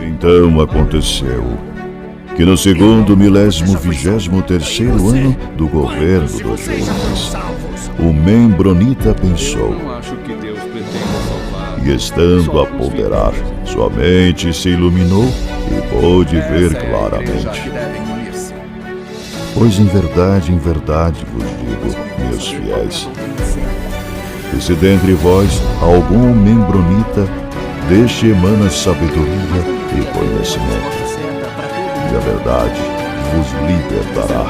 Então aconteceu que no segundo 1023º ano do governo do Jonas, o Membronita pensou, e estando a ponderar, sua mente se iluminou e pôde ver claramente. Pois em verdade vos digo, meus fiéis, que se dentre vós algum membronita, deste emana sabedoria e conhecimento, e a verdade vos libertará.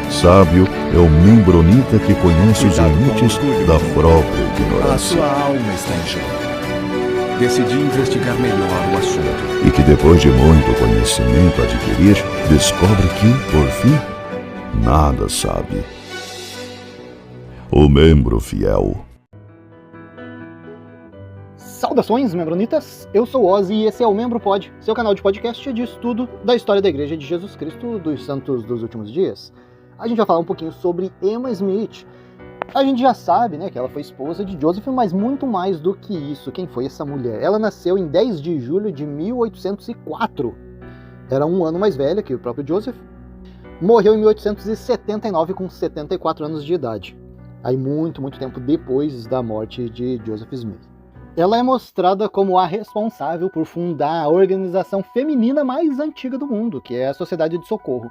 Sábio é o membronita que conhece os limites da própria ignorância. A sua alma está em jogo. Decidi investigar melhor o assunto. E que depois de muito conhecimento adquirir, descobre que, por fim, nada sabe. O membro fiel. Saudações, membronitas! Eu sou Ozzy e esse é o Membro Pod, seu canal de podcast de estudo da história da Igreja de Jesus Cristo dos Santos dos Últimos Dias. A gente vai falar um pouquinho sobre Emma Smith. A gente já sabe, né, que ela foi esposa de Joseph, mas muito mais do que isso. Quem foi essa mulher? Ela nasceu em 10 de julho de 1804. Era um ano mais velha que o próprio Joseph. Morreu em 1879 com 74 anos de idade. Aí muito tempo depois da morte de Joseph Smith. Ela é mostrada como a responsável por fundar a organização feminina mais antiga do mundo, que é a Sociedade de Socorro.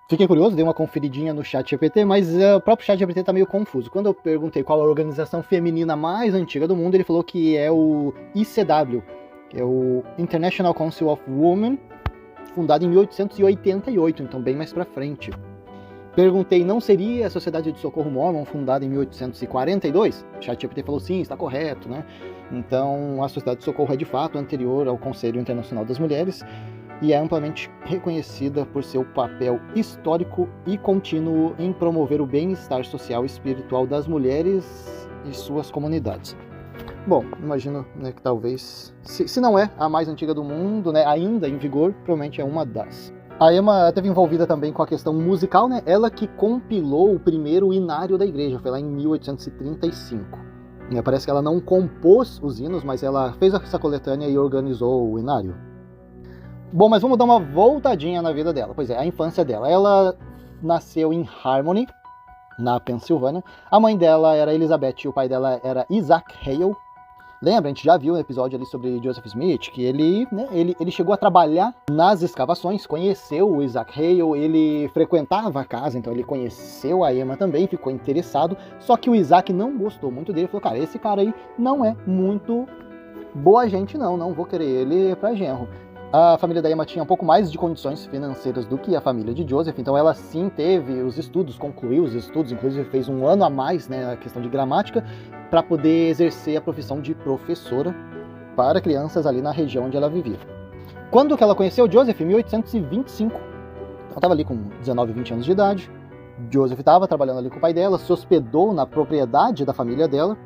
Fiquem curiosos, dei uma conferidinha no ChatGPT, mas o próprio ChatGPT está meio confuso. Quando eu perguntei qual a organização feminina mais antiga do mundo, ele falou que é o ICW, que é o International Council of Women, fundado em 1888, então bem mais para frente. Perguntei, não seria a Sociedade de Socorro Mormon fundada em 1842? O ChatGPT falou sim, está correto, né? Então a Sociedade de Socorro é de fato anterior ao Conselho Internacional das Mulheres e é amplamente reconhecida por seu papel histórico e contínuo em promover o bem-estar social e espiritual das mulheres e suas comunidades. Bom, imagino, né, que talvez, se não é a mais antiga do mundo, né, ainda em vigor, provavelmente é uma das. A Emma esteve envolvida também com a questão musical, né? Ela que compilou o primeiro hinário da igreja, foi lá em 1835. E parece que ela não compôs os hinos, mas ela fez essa coletânea e organizou o hinário. Bom, mas vamos dar uma voltadinha na vida dela. Pois é, a infância dela. Ela nasceu em Harmony, na Pensilvânia. A mãe dela era Elizabeth e o pai dela era Isaac Hale. Lembra, a gente já viu um episódio ali sobre Joseph Smith, que ele chegou a trabalhar nas escavações, conheceu o Isaac Hale, ele frequentava a casa, então ele conheceu a Emma também, ficou interessado, só que o Isaac não gostou muito dele, falou, cara, esse cara aí não é muito boa gente não vou querer ele pra genro. A família da Emma tinha um pouco mais de condições financeiras do que a família de Joseph, então ela sim teve os estudos, concluiu os estudos, inclusive fez um ano a mais, né, a questão de gramática, para poder exercer a profissão de professora para crianças ali na região onde ela vivia. Quando que ela conheceu Joseph? Em 1825. Ela estava ali com 19, 20 anos de idade. Joseph estava trabalhando ali com o pai dela, se hospedou na propriedade da família dela.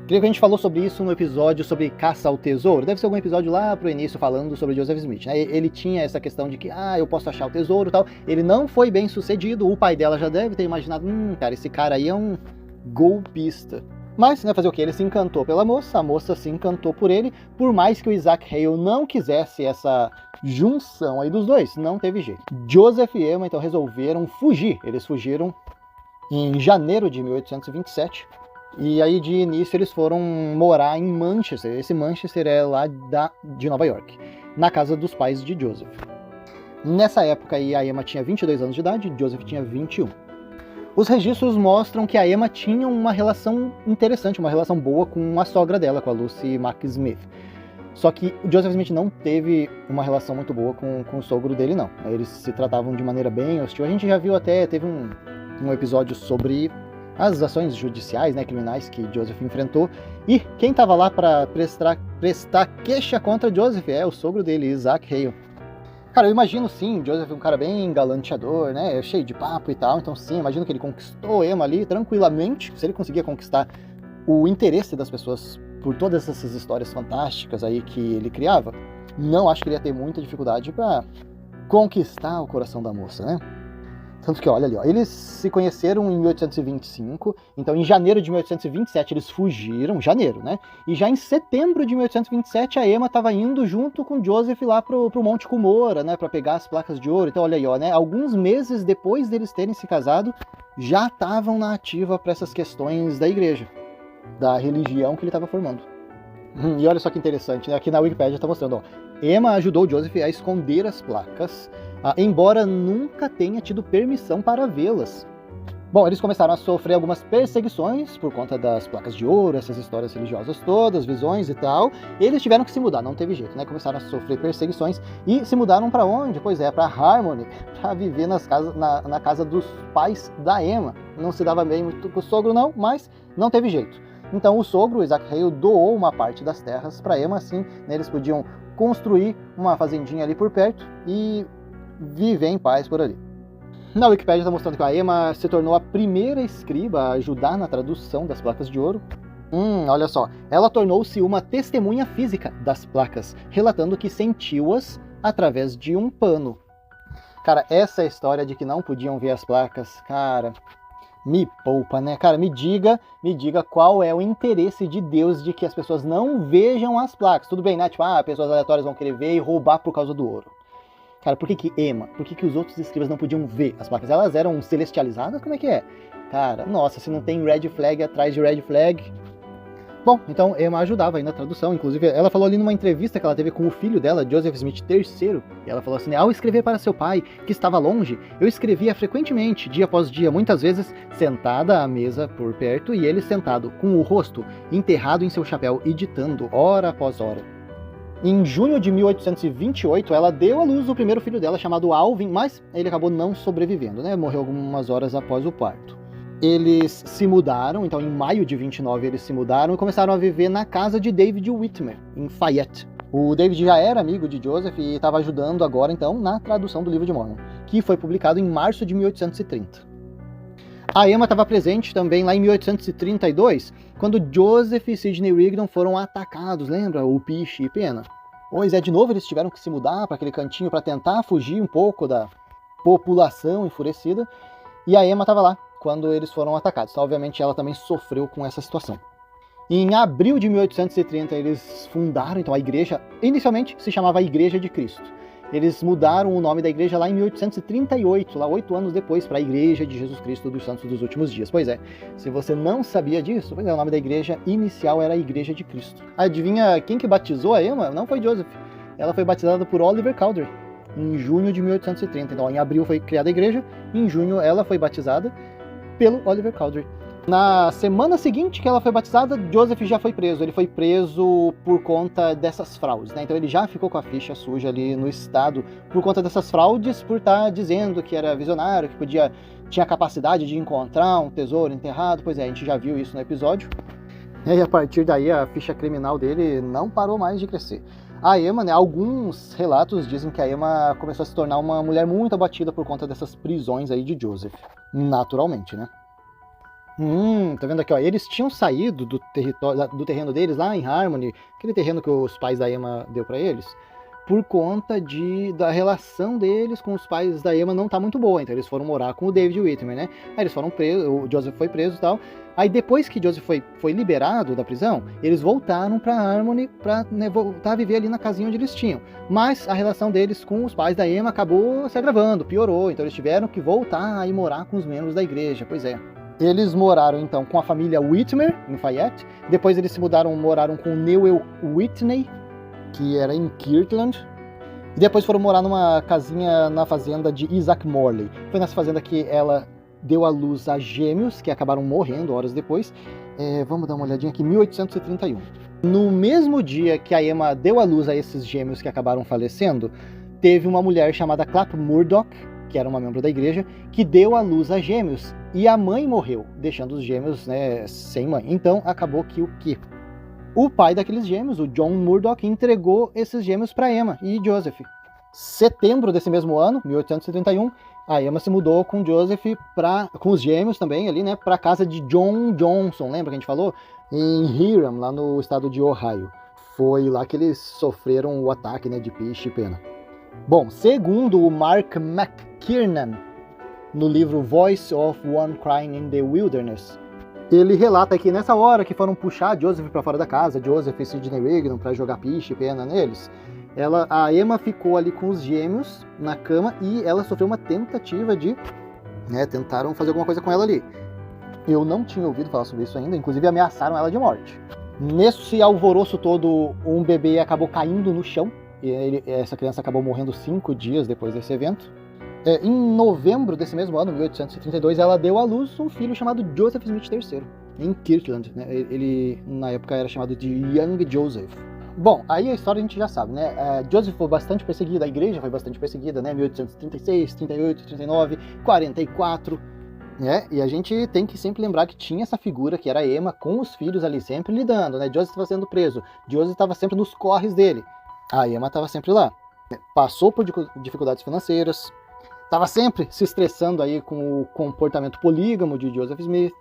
Creio que a gente falou sobre isso no episódio sobre caça ao tesouro. Deve ser algum episódio lá pro início falando sobre Joseph Smith, né? Ele tinha essa questão de que, eu posso achar o tesouro e tal. Ele não foi bem sucedido. O pai dela já deve ter imaginado, cara, esse cara aí é um golpista. Mas, né, fazer o que? Ele se encantou pela moça, a moça se encantou por ele, por mais que o Isaac Hale não quisesse essa junção aí dos dois, não teve jeito. Joseph e Emma, então, resolveram fugir. Eles fugiram em janeiro de 1827, e aí, de início, eles foram morar em Manchester. Esse Manchester é lá de Nova York, na casa dos pais de Joseph. Nessa época aí, a Emma tinha 22 anos de idade, Joseph tinha 21. Os registros mostram que a Emma tinha uma relação interessante, uma relação boa com a sogra dela, com a Lucy McSmith. Só que o Joseph Smith não teve uma relação muito boa com o sogro dele, não. Eles se tratavam de maneira bem hostil. A gente já viu até, teve um episódio sobre as ações judiciais, né, criminais que Joseph enfrentou. E quem estava lá para prestar queixa contra Joseph é o sogro dele, Isaac Hale. Cara, eu imagino sim, Joseph é um cara bem galanteador, né, cheio de papo e tal, então sim, imagino que ele conquistou Emma ali tranquilamente, se ele conseguia conquistar o interesse das pessoas por todas essas histórias fantásticas aí que ele criava, não acho que ele ia ter muita dificuldade para conquistar o coração da moça, né. Tanto que, olha ali, ó, eles se conheceram em 1825, então em janeiro de 1827 eles fugiram, janeiro, né? E já em setembro de 1827 a Emma estava indo junto com Joseph lá pro Monte Cumorah, né? Para pegar as placas de ouro. Então, olha aí, ó, né? Alguns meses depois deles terem se casado, já estavam na ativa para essas questões da igreja, da religião que ele estava formando. E olha só que interessante, né? Aqui na Wikipedia está mostrando, ó, Emma ajudou Joseph a esconder as placas, embora nunca tenha tido permissão para vê-las. Bom, eles começaram a sofrer algumas perseguições por conta das placas de ouro, essas histórias religiosas todas, visões e tal. Eles tiveram que se mudar, não teve jeito, né? Começaram a sofrer perseguições e se mudaram para onde? Pois é, para Harmony, para viver na casa dos pais da Emma. Não se dava bem muito com o sogro não, mas não teve jeito. Então o sogro, Isaac Hale, doou uma parte das terras para Emma, assim, né, eles podiam construir uma fazendinha ali por perto e viver em paz por ali. Na Wikipédia está mostrando que a Emma se tornou a primeira escriba a ajudar na tradução das placas de ouro. Olha só, ela tornou-se uma testemunha física das placas, relatando que sentiu-as através de um pano. Cara, essa história de que não podiam ver as placas, cara, me poupa, né? Cara, me diga qual é o interesse de Deus de que as pessoas não vejam as placas. Tudo bem, né? Tipo, pessoas aleatórias vão querer ver e roubar por causa do ouro. Cara, por que Emma? Por que os outros escribas não podiam ver as placas? Elas eram celestializadas? Como é que é? Cara, nossa, se não tem red flag atrás de red flag... Bom, então Emma ajudava aí na tradução, inclusive ela falou ali numa entrevista que ela teve com o filho dela, Joseph Smith III, e ela falou assim, ao escrever para seu pai, que estava longe, eu escrevia frequentemente, dia após dia, muitas vezes sentada à mesa por perto, e ele sentado, com o rosto enterrado em seu chapéu e ditando, hora após hora. Em junho de 1828, ela deu à luz o primeiro filho dela, chamado Alvin, mas ele acabou não sobrevivendo, né? Morreu algumas horas após o parto. Eles se mudaram, então em maio de 29 eles se mudaram e começaram a viver na casa de David Whitmer, em Fayette. O David já era amigo de Joseph e estava ajudando agora então na tradução do livro de Mormon, que foi publicado em março de 1830. A Emma estava presente também lá em 1832, quando Joseph e Sidney Rigdon foram atacados, lembra? O Piche e Pena. Pois é, de novo eles tiveram que se mudar para aquele cantinho para tentar fugir um pouco da população enfurecida, e a Emma estava lá quando eles foram atacados. Então, obviamente, ela também sofreu com essa situação. Em abril de 1830, eles fundaram então a igreja, inicialmente se chamava Igreja de Cristo. Eles mudaram o nome da igreja lá em 1838, lá 8 anos depois, para a Igreja de Jesus Cristo dos Santos dos Últimos Dias. Pois é, se você não sabia disso, pois é, o nome da igreja inicial era a Igreja de Cristo. Adivinha quem que batizou a Emma? Não foi Joseph. Ela foi batizada por Oliver Cowdery, em junho de 1830. Então, em abril foi criada a igreja, em junho ela foi batizada pelo Oliver Cowdery. Na semana seguinte que ela foi batizada, Joseph já foi preso. Ele foi preso por conta dessas fraudes, né? Então ele já ficou com a ficha suja ali no estado por conta dessas fraudes, por estar dizendo que era visionário, que tinha capacidade de encontrar um tesouro enterrado. Pois é, a gente já viu isso no episódio. E a partir daí a ficha criminal dele não parou mais de crescer. A Emma, né, alguns relatos dizem que a Emma começou a se tornar uma mulher muito abatida por conta dessas prisões aí de Joseph. Naturalmente, né? Tá vendo aqui, ó, eles tinham saído do terreno deles lá em Harmony, aquele terreno que os pais da Emma deu pra eles, por conta da relação deles com os pais da Emma não tá muito boa, então eles foram morar com o David Whitmer, né? Aí eles foram presos, o Joseph foi preso e tal. Aí depois que Joseph foi liberado da prisão, eles voltaram pra Harmony pra, né, voltar a viver ali na casinha onde eles tinham. Mas a relação deles com os pais da Emma acabou se agravando, piorou, então eles tiveram que voltar a ir morar com os membros da igreja, pois é. Eles moraram então com a família Whitmer, em Fayette, depois eles moraram com Newell Whitney, que era em Kirtland, e depois foram morar numa casinha na fazenda de Isaac Morley. Foi nessa fazenda que ela deu à luz a gêmeos, que acabaram morrendo horas depois. Vamos dar uma olhadinha aqui, 1831. No mesmo dia que a Emma deu à luz a esses gêmeos que acabaram falecendo, teve uma mulher chamada Clap Murdoch, que era uma membro da igreja, que deu à luz a gêmeos, e a mãe morreu, deixando os gêmeos, né, sem mãe. Então acabou que o pai daqueles gêmeos, o John Murdoch, entregou esses gêmeos para Emma e Joseph. Setembro desse mesmo ano, 1831, a Emma se mudou com Joseph, com os gêmeos também ali, né, para a casa de John Johnson, lembra que a gente falou? Em Hiram, lá no estado de Ohio. Foi lá que eles sofreram o ataque, né, de Piche e Pena. Bom, segundo o Mark McKiernan, no livro Voice of One Crying in the Wilderness. Ele relata que nessa hora que foram puxar Joseph para fora da casa, Joseph e Sidney Rigdon, para jogar piche e pena neles, a Emma ficou ali com os gêmeos na cama e ela sofreu uma tentativa de... tentaram fazer alguma coisa com ela ali. Eu não tinha ouvido falar sobre isso ainda, inclusive ameaçaram ela de morte. Nesse alvoroço todo, um bebê acabou caindo no chão, e essa criança acabou morrendo 5 dias depois desse evento. Em novembro desse mesmo ano, 1832, ela deu à luz um filho chamado Joseph Smith III, em Kirtland. Ele, na época, era chamado de Young Joseph. Bom, aí a história a gente já sabe, né? Joseph foi bastante perseguido, a igreja foi bastante perseguida, né? 1836, 38, 39, 44... E a gente tem que sempre lembrar que tinha essa figura que era a Emma com os filhos ali sempre lidando, né? Joseph estava sendo preso, Joseph estava sempre nos corres dele, a Emma estava sempre lá. Passou por dificuldades financeiras, estava sempre se estressando aí com o comportamento polígamo de Joseph Smith.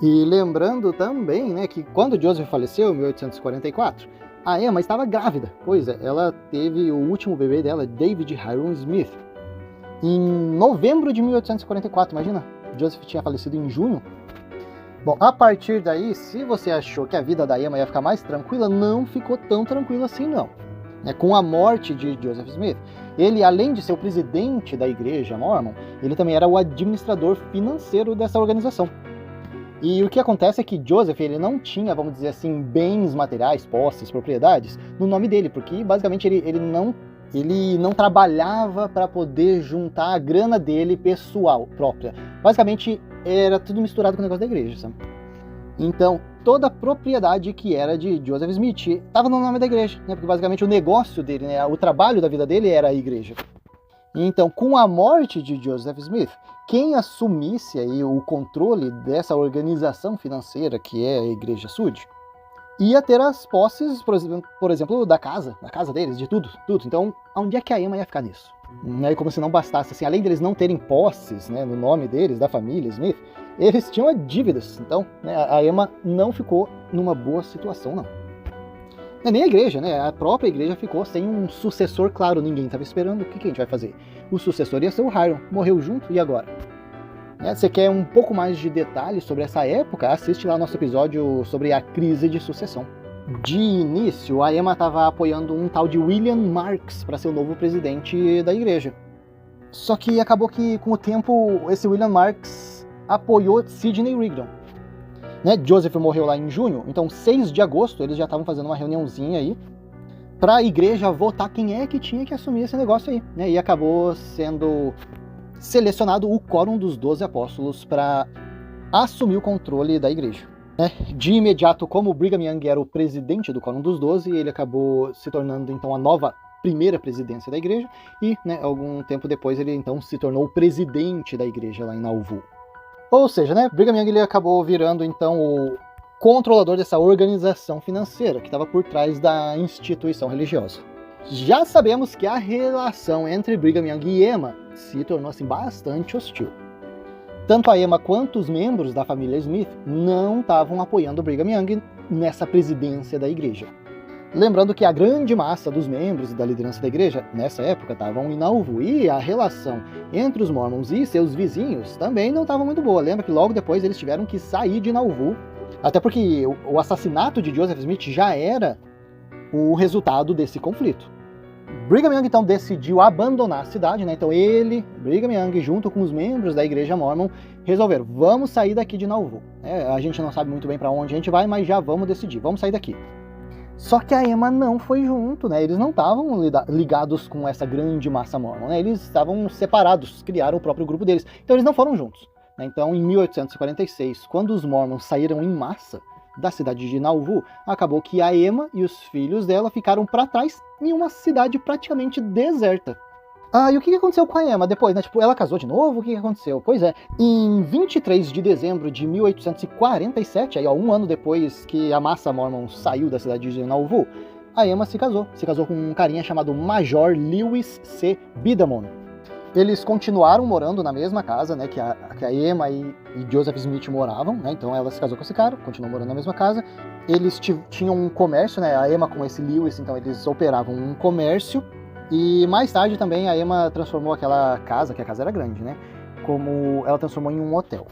E lembrando também, né, que quando Joseph faleceu em 1844, a Emma estava grávida. Pois é, ela teve o último bebê dela, David Hiram Smith, em novembro de 1844, imagina? Joseph tinha falecido em junho. Bom, a partir daí, se você achou que a vida da Emma ia ficar mais tranquila, não ficou tão tranquila assim, não. Com a morte de Joseph Smith, ele, além de ser o presidente da igreja Mormon, ele também era o administrador financeiro dessa organização. E o que acontece é que Joseph, ele não tinha, vamos dizer assim, bens materiais, posses, propriedades, no nome dele, porque basicamente ele não trabalhava para poder juntar a grana dele pessoal, própria. Basicamente, era tudo misturado com o negócio da igreja, sabe? Então, toda a propriedade que era de Joseph Smith estava no nome da igreja, né? Porque basicamente o negócio dele, né? O trabalho da vida dele era a igreja. Então, com a morte de Joseph Smith, quem assumisse aí o controle dessa organização financeira que é a Igreja Sud, ia ter as posses, por exemplo, da casa deles, de tudo. Então, onde é que a Emma ia ficar nisso? E como se não bastasse, assim, além deles não terem posses, né, no nome deles, da família Smith, eles tinham dívidas. Então, né, a Emma não ficou numa boa situação, não. Nem a igreja, né? A própria igreja ficou sem um sucessor claro. Ninguém estava esperando. O que a gente vai fazer? O sucessor ia ser o Hiram. Morreu junto, e agora? Você quer um pouco mais de detalhes sobre essa época? Assiste lá nosso episódio sobre a crise de sucessão. De início, a Emma estava apoiando um tal de William Marks para ser o novo presidente da igreja. Só que acabou que, com o tempo, esse William Marks apoiou Sidney Rigdon. Joseph morreu lá em junho, então 6 de agosto eles já estavam fazendo uma reuniãozinha aí para a igreja votar quem é que tinha que assumir esse negócio aí. E acabou sendo selecionado o quórum dos 12 apóstolos para assumir o controle da igreja. De imediato, como Brigham Young era o presidente do quórum dos 12, ele acabou se tornando então a nova primeira presidência da igreja e, algum tempo depois, ele então se tornou o presidente da igreja lá em Nauvoo. Ou seja, Brigham Young ele acabou virando então o controlador dessa organização financeira que estava por trás da instituição religiosa. Já sabemos que a relação entre Brigham Young e Emma se tornou assim bastante hostil. Tanto a Emma quanto os membros da família Smith não estavam apoiando Brigham Young nessa presidência da igreja. Lembrando que a grande massa dos membros e da liderança da igreja, nessa época, estavam em Nauvoo, e a relação entre os Mormons e seus vizinhos também não estava muito boa. Lembra que logo depois eles tiveram que sair de Nauvoo, até porque o assassinato de Joseph Smith já era o resultado desse conflito. Brigham Young então decidiu abandonar a cidade, Então ele, Brigham Young, junto com os membros da igreja Mormon, resolveram, vamos sair daqui de Nauvoo. A gente não sabe muito bem para onde a gente vai, mas já vamos decidir, vamos sair daqui. Só que a Emma não foi junto, Eles não estavam ligados com essa grande massa Mormon, Eles estavam separados, criaram o próprio grupo deles. Então eles não foram juntos. Então em 1846, quando os Mormons saíram em massa da cidade de Nauvoo, acabou que a Emma e os filhos dela ficaram para trás em uma cidade praticamente deserta. E o que aconteceu com a Emma depois, ela casou de novo? O que aconteceu? Pois é, em 23 de dezembro de 1847, aí, um ano depois que a massa Mormon saiu da cidade de Nauvoo, a Emma se casou com um carinha chamado Major Lewis C. Bidamon. Eles continuaram morando na mesma casa, que a Emma e Joseph Smith moravam, Então ela se casou com esse cara, continuou morando na mesma casa. Eles tinham um comércio, A Emma com esse Lewis, então eles operavam um comércio. E mais tarde também a Emma transformou aquela casa, que a casa era grande, como ela transformou em um hotel.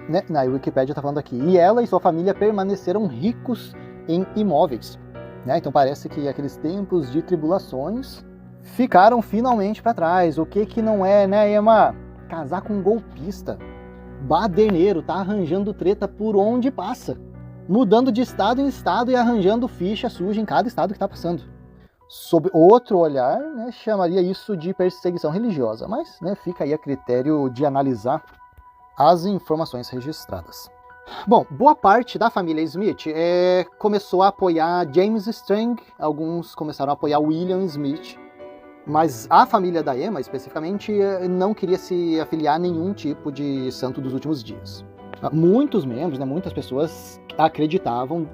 Né? Na Wikipédia está falando aqui. E ela e sua família permaneceram ricos em imóveis. Né? Então parece que aqueles tempos de tribulações ficaram finalmente para trás. O que não é, né, Emma? Casar com um golpista. Baderneiro, tá arranjando treta por onde passa. Mudando de estado em estado e arranjando ficha suja em cada estado que está passando. Sob outro olhar, né, chamaria isso de perseguição religiosa, mas né, fica aí a critério de analisar as informações registradas. Bom, boa parte da família Smith começou a apoiar James Strang, alguns começaram a apoiar William Smith, mas a família da Emma, especificamente, não queria se afiliar a nenhum tipo de santo dos últimos dias. Muitos membros, né, muitas pessoas acreditavam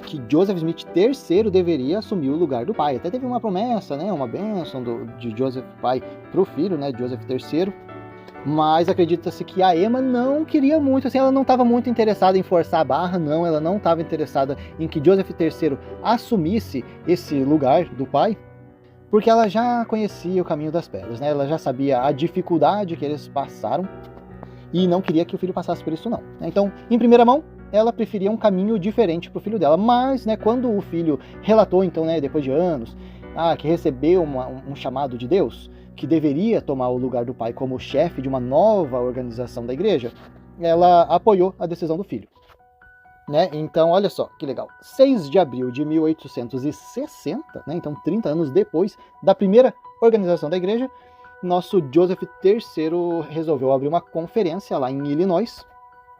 que Joseph Smith III deveria assumir o lugar do pai. Até teve uma promessa, né, uma bênção de Joseph pai para o filho, né, Joseph III. Mas acredita-se que a Emma não queria muito, assim, ela não estava muito interessada em forçar a barra, não, ela não estava interessada em que Joseph III assumisse esse lugar do pai, porque ela já conhecia o caminho das pedras, né, ela já sabia a dificuldade que eles passaram e não queria que o filho passasse por isso, não. Então, em primeira mão, ela preferia um caminho diferente para o filho dela, mas, né, quando o filho relatou, então, né, depois de anos, que recebeu um chamado de Deus, que deveria tomar o lugar do pai como chefe de uma nova organização da igreja, ela apoiou a decisão do filho. Né? Então, olha só, que legal. 6 de abril de 1860, né? Então 30 anos depois da primeira organização da igreja, nosso Joseph III resolveu abrir uma conferência lá em Illinois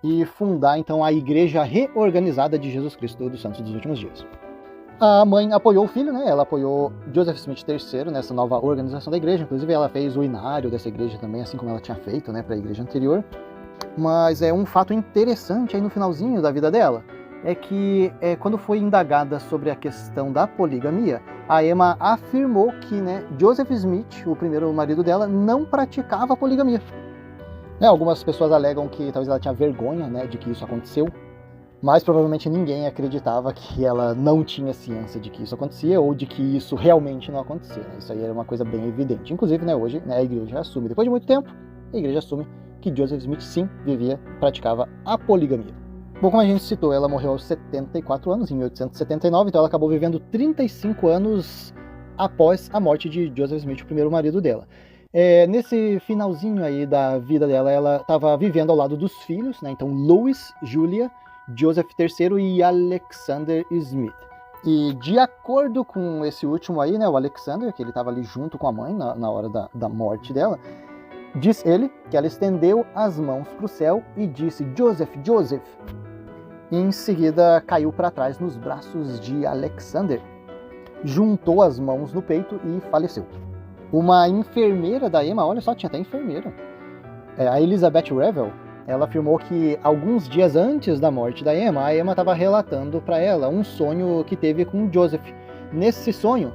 e fundar então a Igreja Reorganizada de Jesus Cristo dos Santos dos Últimos Dias. A mãe apoiou o filho, né? Ela apoiou Joseph Smith III nessa nova organização da igreja. Inclusive, ela fez o inário dessa igreja também, assim como ela tinha feito, né, para a igreja anterior. Mas é um fato interessante aí no finalzinho da vida dela, é que quando foi indagada sobre a questão da poligamia, a Emma afirmou que, né, Joseph Smith, o primeiro marido dela, não praticava poligamia. Né, algumas pessoas alegam que talvez ela tinha vergonha, né, de que isso aconteceu, mas provavelmente ninguém acreditava que ela não tinha ciência de que isso acontecia ou de que isso realmente não acontecia. Né? Isso aí era uma coisa bem evidente. Inclusive, né, hoje, né, a igreja assume, depois de muito tempo, a igreja assume que Joseph Smith sim praticava a poligamia. Bom, como a gente citou, ela morreu aos 74 anos, em 1879, então ela acabou vivendo 35 anos após a morte de Joseph Smith, o primeiro marido dela. Nesse finalzinho aí da vida dela, ela estava vivendo ao lado dos filhos, né? Então Louis, Julia, Joseph III e Alexander Smith. E de acordo com esse último aí, né, o Alexander, que ele estava ali junto com a mãe na hora da morte dela, diz ele que ela estendeu as mãos para o céu e disse: Joseph, Joseph. E em seguida caiu para trás nos braços de Alexander, juntou as mãos no peito e faleceu. Uma enfermeira da Emma, olha só, tinha até enfermeira, a Elizabeth Revel, ela afirmou que alguns dias antes da morte da Emma, a Emma estava relatando para ela um sonho que teve com Joseph. Nesse sonho,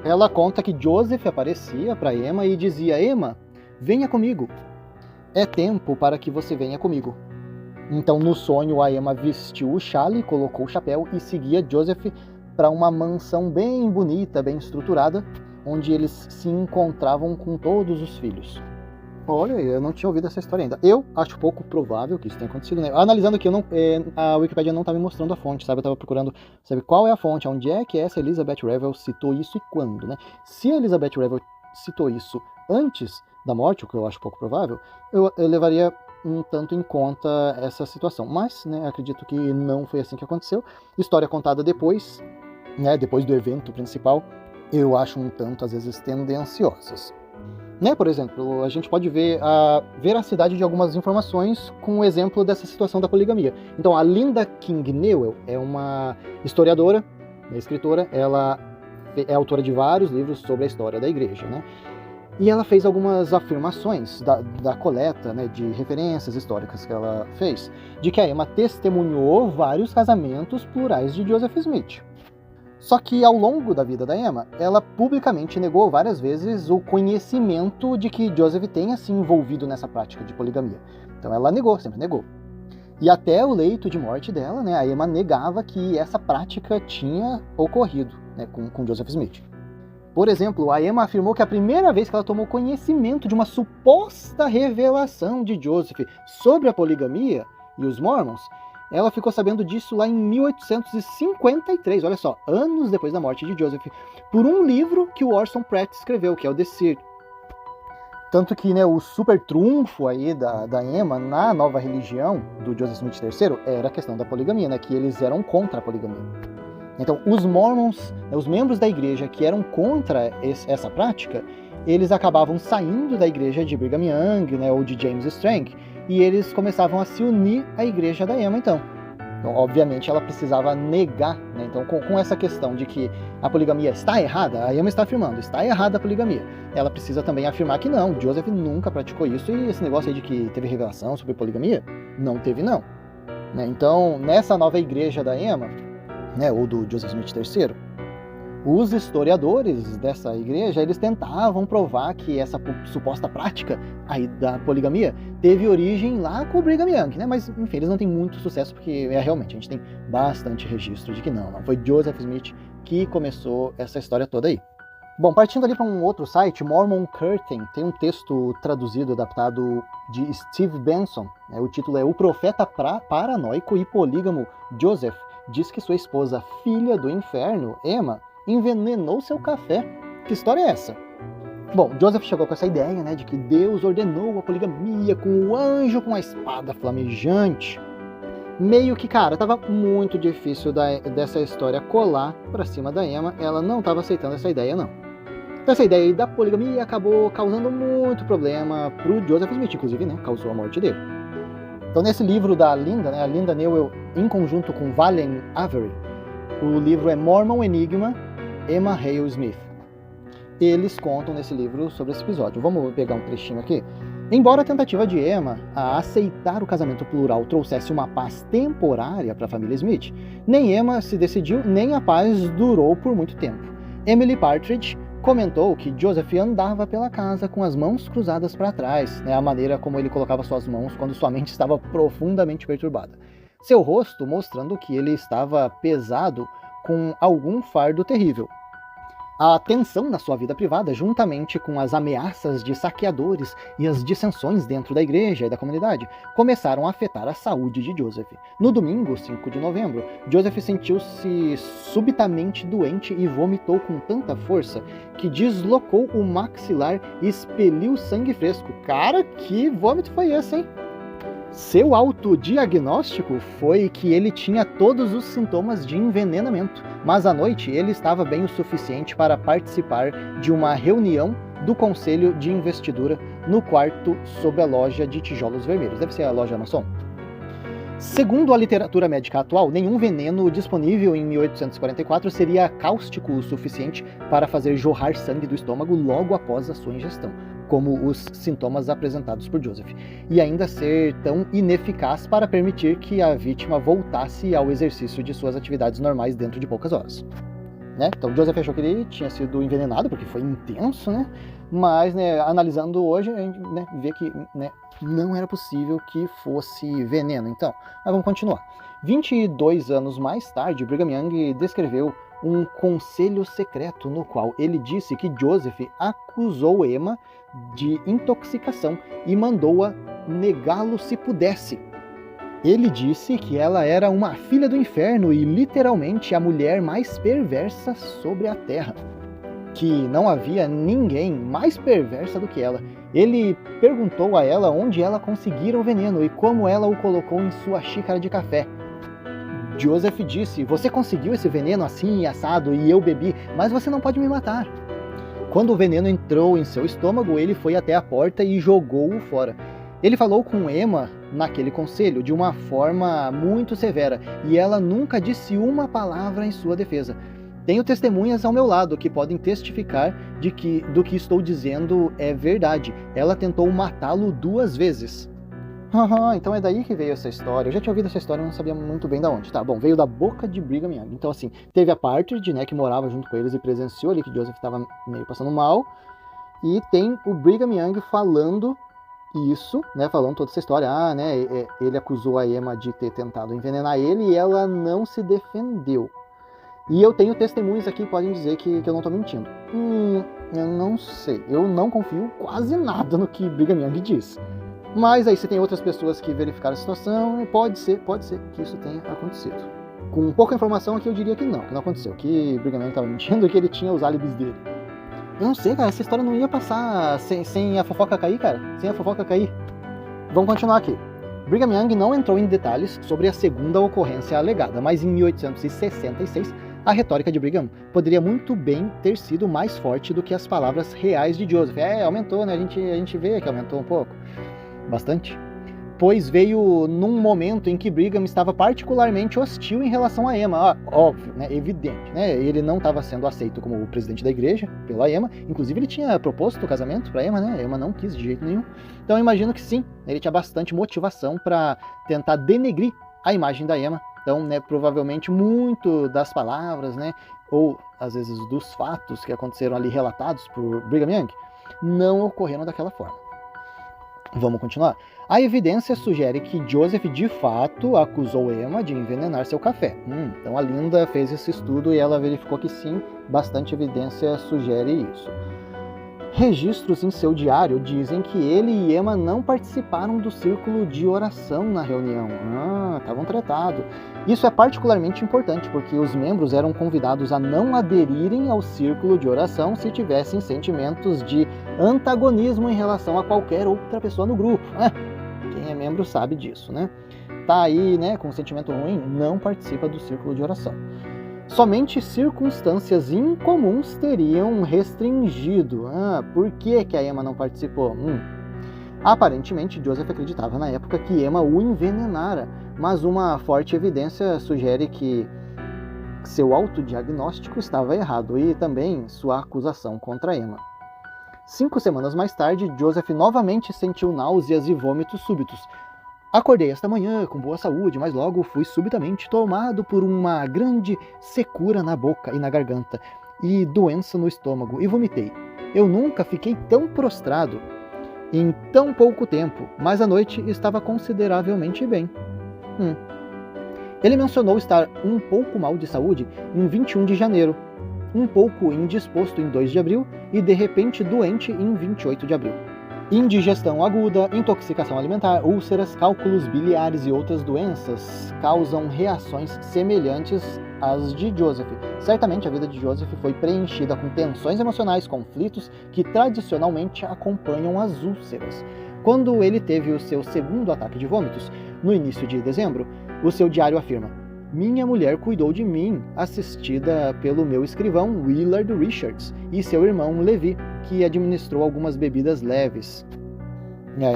ela conta que Joseph aparecia para Emma e dizia: Emma, venha comigo. É tempo para que você venha comigo. Então, no sonho, a Emma vestiu o chale, colocou o chapéu e seguia Joseph para uma mansão bem bonita, bem estruturada, onde eles se encontravam com todos os filhos. Olha, eu não tinha ouvido essa história ainda. Eu acho pouco provável que isso tenha acontecido, né? Analisando aqui, a Wikipédia não está me mostrando a fonte, sabe? Eu estava procurando saber qual é a fonte, onde é que essa Elizabeth Revel citou isso e quando, né? Se a Elizabeth Revel citou isso antes da morte, o que eu acho pouco provável, eu levaria um tanto em conta essa situação. Mas, né, acredito que não foi assim que aconteceu. História contada depois, né, depois do evento principal, eu acho um tanto, às vezes, tendenciosas. Né, por exemplo, a gente pode ver a veracidade de algumas informações com o exemplo dessa situação da poligamia. Então, a Linda King Newell é uma historiadora, escritora, ela é autora de vários livros sobre a história da igreja, né? E ela fez algumas afirmações da coleta, né, de referências históricas que ela fez, de que a Emma testemunhou vários casamentos plurais de Joseph Smith. Só que ao longo da vida da Emma, ela publicamente negou várias vezes o conhecimento de que Joseph tenha se envolvido nessa prática de poligamia. Então ela negou, sempre negou. E até o leito de morte dela, né, a Emma negava que essa prática tinha ocorrido, né, com Joseph Smith. Por exemplo, a Emma afirmou que a primeira vez que ela tomou conhecimento de uma suposta revelação de Joseph sobre a poligamia e os Mormons, ela ficou sabendo disso lá em 1853, olha só, anos depois da morte de Joseph, por um livro que o Orson Pratt escreveu, que é o The Seer. Tanto que, né, o super trunfo aí da Emma na nova religião do Joseph Smith III era a questão da poligamia, né, que eles eram contra a poligamia. Então, os Mormons, os membros da igreja que eram contra essa prática, eles acabavam saindo da igreja de Brigham Young, né, ou de James Strang, e eles começavam a se unir à igreja da Emma, então. Então, obviamente, ela precisava negar, né? Então, com essa questão de que a poligamia está errada, a Emma está afirmando, está errada a poligamia. Ela precisa também afirmar que não, Joseph nunca praticou isso, e esse negócio aí de que teve revelação sobre poligamia, não teve não. Né? Então, nessa nova igreja da Emma, né, ou do Joseph Smith III, os historiadores dessa igreja, eles tentavam provar que essa suposta prática aí da poligamia teve origem lá com o Brigham Young, né? Mas, enfim, eles não têm muito sucesso porque realmente a gente tem bastante registro de que não foi Joseph Smith que começou essa história toda aí. Bom, partindo ali para um outro site, Mormon Curtain, tem um texto traduzido, adaptado de Steve Benson, né? O título é O Profeta Paranoico e Polígamo Joseph diz que sua esposa, filha do inferno, Emma, envenenou seu café. Que história é essa? Bom, Joseph chegou com essa ideia, né, de que Deus ordenou a poligamia com o anjo com a espada flamejante. Meio que, cara, tava muito difícil dessa história colar pra cima da Emma, ela não tava aceitando essa ideia, não. Então, essa ideia aí da poligamia acabou causando muito problema pro Joseph Smith, inclusive, né, causou a morte dele. Então, nesse livro da Linda, né, a Linda Newell, em conjunto com Valen Avery, o livro é Mormon Enigma, Emma Hale Smith. Eles contam nesse livro sobre esse episódio. Vamos pegar um trechinho aqui. Embora a tentativa de Emma a aceitar o casamento plural trouxesse uma paz temporária para a família Smith, nem Emma se decidiu, nem a paz durou por muito tempo. Emily Partridge comentou que Joseph andava pela casa com as mãos cruzadas para trás, né, a maneira como ele colocava suas mãos quando sua mente estava profundamente perturbada. Seu rosto mostrando que ele estava pesado com algum fardo terrível. A tensão na sua vida privada, juntamente com as ameaças de saqueadores e as dissensões dentro da igreja e da comunidade, começaram a afetar a saúde de Joseph. No domingo, 5 de novembro, Joseph sentiu-se subitamente doente e vomitou com tanta força que deslocou o maxilar e expeliu sangue fresco. Cara, que vômito foi esse, hein? Seu autodiagnóstico foi que ele tinha todos os sintomas de envenenamento, mas à noite ele estava bem o suficiente para participar de uma reunião do Conselho de Investidura no quarto sob a loja de tijolos vermelhos. Deve ser a loja maçom. Segundo a literatura médica atual, nenhum veneno disponível em 1844 seria cáustico o suficiente para fazer jorrar sangue do estômago logo após a sua ingestão, como os sintomas apresentados por Joseph, e ainda ser tão ineficaz para permitir que a vítima voltasse ao exercício de suas atividades normais dentro de poucas horas. Né? Então Joseph achou que ele tinha sido envenenado, porque foi intenso, né? Mas, né, analisando hoje, a gente, né, vê que, né, não era possível que fosse veneno. Então, mas vamos continuar. 22 anos mais tarde, Brigham Young descreveu um conselho secreto no qual ele disse que Joseph acusou Emma de intoxicação e mandou-a negá-lo se pudesse. Ele disse que ela era uma filha do inferno e literalmente a mulher mais perversa sobre a terra, que não havia ninguém mais perversa do que ela. Ele perguntou a ela onde ela conseguira o veneno e como ela o colocou em sua xícara de café. Joseph disse: "Você conseguiu esse veneno assim e assado e eu bebi, mas você não pode me matar." Quando o veneno entrou em seu estômago, ele foi até a porta e jogou-o fora. Ele falou com Emma naquele conselho de uma forma muito severa e ela nunca disse uma palavra em sua defesa. Tenho testemunhas ao meu lado que podem testificar do que estou dizendo é verdade. Ela tentou matá-lo 2 vezes. Então é daí que veio essa história. Eu já tinha ouvido essa história, não sabia muito bem de onde. Tá, bom, veio da boca de Brigham Young. Então, assim, teve a Partridge, né, que morava junto com eles e presenciou ali que Joseph estava meio passando mal. E tem o Brigham Young falando isso, né, falando toda essa história. Ele acusou a Emma de ter tentado envenenar ele e ela não se defendeu. E eu tenho testemunhas aqui que podem dizer que eu não estou mentindo. Eu não sei. Eu não confio quase nada no que Brigham Young diz. Mas aí se tem outras pessoas que verificaram a situação, pode ser que isso tenha acontecido. Com pouca informação aqui eu diria que não aconteceu. Que Brigham Young estava mentindo e que ele tinha os álibis dele. Eu não sei, cara, essa história não ia passar sem a fofoca cair, cara. Sem a fofoca cair. Vamos continuar aqui. Brigham Young não entrou em detalhes sobre a segunda ocorrência alegada, mas em 1866, a retórica de Brigham poderia muito bem ter sido mais forte do que as palavras reais de Joseph. Aumentou, né? A gente vê que aumentou um pouco. Bastante. Pois veio num momento em que Brigham estava particularmente hostil em relação a Emma. Óbvio, né? Evidente, né? Ele não estava sendo aceito como o presidente da igreja pela Emma. Inclusive ele tinha proposto o casamento para Emma, né? Emma não quis de jeito nenhum. Então eu imagino que sim, ele tinha bastante motivação para tentar denegrir a imagem da Emma. Então, né, provavelmente muito das palavras, né, ou às vezes dos fatos que aconteceram ali relatados por Brigham Young, não ocorreram daquela forma. Vamos continuar? A evidência sugere que Joseph de fato acusou Emma de envenenar seu café. Então a Linda fez esse estudo e ela verificou que sim, bastante evidência sugere isso. Registros em seu diário dizem que ele e Emma não participaram do círculo de oração na reunião. Estavam tretados. Isso é particularmente importante porque os membros eram convidados a não aderirem ao círculo de oração se tivessem sentimentos de antagonismo em relação a qualquer outra pessoa no grupo. Quem é membro sabe disso, né? Tá aí, né, com um sentimento ruim, não participa do círculo de oração. Somente circunstâncias incomuns teriam restringido. Por que a Emma não participou? Aparentemente, Joseph acreditava na época que Emma o envenenara, mas uma forte evidência sugere que seu autodiagnóstico estava errado e também sua acusação contra Emma. 5 semanas mais tarde, Joseph novamente sentiu náuseas e vômitos súbitos. Acordei esta manhã com boa saúde, mas logo fui subitamente tomado por uma grande secura na boca e na garganta, e doença no estômago, e vomitei. Eu nunca fiquei tão prostrado em tão pouco tempo, mas à noite estava consideravelmente bem. Ele mencionou estar um pouco mal de saúde em 21 de janeiro, um pouco indisposto em 2 de abril e de repente doente em 28 de abril. Indigestão aguda, intoxicação alimentar, úlceras, cálculos biliares e outras doenças causam reações semelhantes às de Joseph. Certamente a vida de Joseph foi preenchida com tensões emocionais, conflitos que tradicionalmente acompanham as úlceras. Quando ele teve o seu segundo ataque de vômitos, no início de dezembro, o seu diário afirma: "Minha mulher cuidou de mim, assistida pelo meu escrivão Willard Richards e seu irmão Levi, que administrou algumas bebidas leves."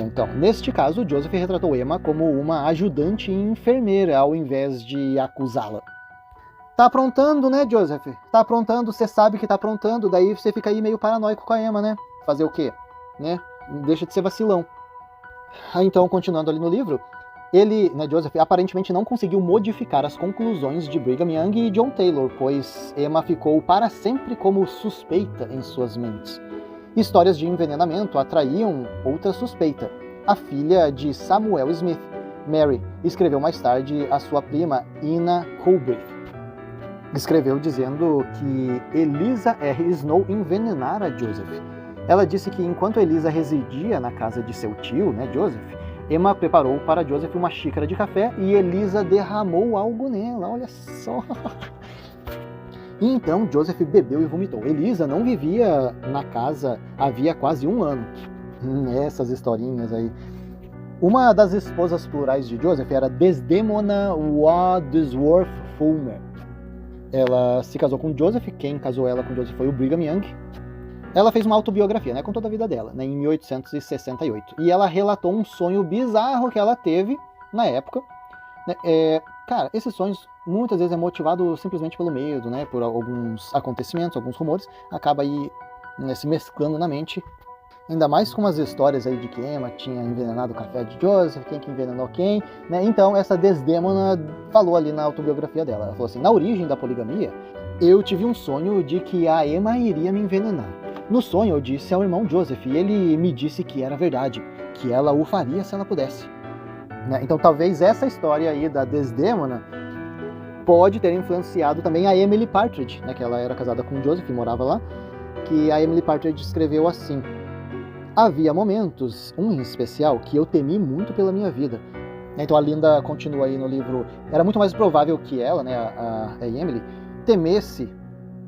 Então, neste caso, Joseph retratou Emma como uma ajudante e enfermeira, ao invés de acusá-la. Tá aprontando, né, Joseph? Tá aprontando, você sabe que tá aprontando, daí você fica aí meio paranoico com a Emma, né? Fazer o quê? Né? Deixa de ser vacilão. Então, continuando ali no livro, ele, Joseph, aparentemente não conseguiu modificar as conclusões de Brigham Young e John Taylor, pois Emma ficou para sempre como suspeita em suas mentes. Histórias de envenenamento atraíam outra suspeita. A filha de Samuel Smith, Mary, escreveu mais tarde a sua prima Ina Colbrith. Escreveu dizendo que Eliza R. Snow envenenara Joseph. Ela disse que enquanto Eliza residia na casa de seu tio, Joseph, Emma preparou para Joseph uma xícara de café e Eliza derramou algo nela, olha só. E então Joseph bebeu e vomitou. Eliza não vivia na casa havia quase 1 ano. Essas historinhas aí. Uma das esposas plurais de Joseph era Desdemona Wadsworth Fulmer. Ela se casou com Joseph, quem casou ela com Joseph foi o Brigham Young. Ela fez uma autobiografia, com toda a vida dela, em 1868. E ela relatou um sonho bizarro que ela teve na época. Cara, esses sonhos muitas vezes é motivado simplesmente pelo medo, por alguns acontecimentos, alguns rumores, acaba aí se mesclando na mente. Ainda mais com as histórias aí de que Emma tinha envenenado o café de Joseph, quem que envenenou quem, Então essa Desdemona falou ali na autobiografia dela. Ela falou assim: na origem da poligamia, eu tive um sonho de que a Emma iria me envenenar. No sonho eu disse ao irmão Joseph e ele me disse que era verdade, que ela o faria se ela pudesse. Então talvez essa história aí da Desdemona pode ter influenciado também a Emily Partridge, né, que ela era casada com Joseph e morava lá, que a Emily Partridge escreveu assim: havia momentos, um em especial, que eu temi muito pela minha vida. Então a Linda continua aí no livro, era muito mais provável que ela, né, a Emily, temesse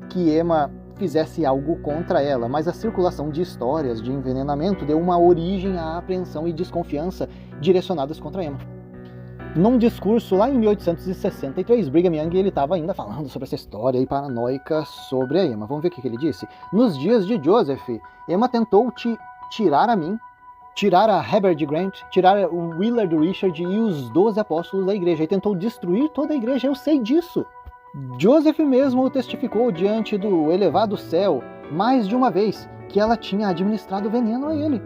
que Emma fizesse algo contra ela, mas a circulação de histórias de envenenamento deu uma origem à apreensão e desconfiança direcionadas contra Emma. Num discurso lá em 1863, Brigham Young ele estava ainda falando sobre essa história aí paranoica sobre a Emma. Vamos ver o que ele disse. Nos dias de Joseph, Emma tentou tirar a mim, tirar a Heber de Grant, tirar o Willard Richard e os 12 apóstolos da igreja, e tentou destruir toda a igreja, eu sei disso. Joseph mesmo testificou diante do elevado céu mais de uma vez que ela tinha administrado veneno a ele.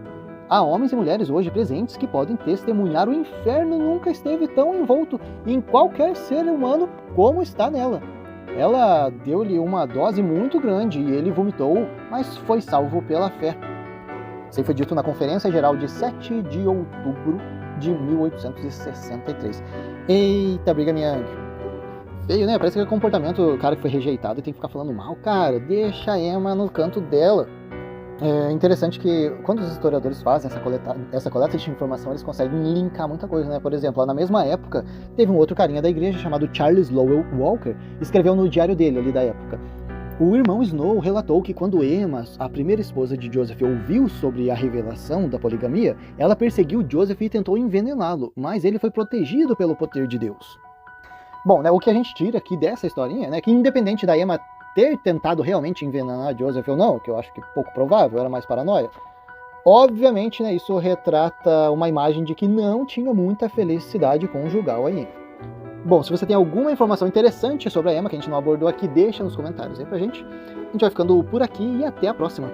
Há homens e mulheres hoje presentes que podem testemunhar o inferno nunca esteve tão envolto em qualquer ser humano como está nela. Ela deu-lhe uma dose muito grande e ele vomitou, mas foi salvo pela fé. Isso foi dito na Conferência Geral de 7 de outubro de 1863. Eita, Brigham Young. Feio, né? Parece que é comportamento do cara que foi rejeitado e tem que ficar falando mal. Cara, deixa a Emma no canto dela. É interessante que quando os historiadores fazem essa coleta de informação, eles conseguem linkar muita coisa, né? Por exemplo, na mesma época, teve um outro carinha da igreja chamado Charles Lowell Walker, escreveu no diário dele ali da época. O irmão Snow relatou que quando Emma, a primeira esposa de Joseph, ouviu sobre a revelação da poligamia, ela perseguiu Joseph e tentou envenená-lo, mas ele foi protegido pelo poder de Deus. Bom, né, o que a gente tira aqui dessa historinha, né, que independente da Emma ter tentado realmente envenenar Joseph ou não, que eu acho que pouco provável, era mais paranoia, obviamente, né, isso retrata uma imagem de que não tinha muita felicidade conjugal aí. Bom, se você tem alguma informação interessante sobre a Emma que a gente não abordou aqui, deixa nos comentários aí pra gente. A gente vai ficando por aqui e até a próxima.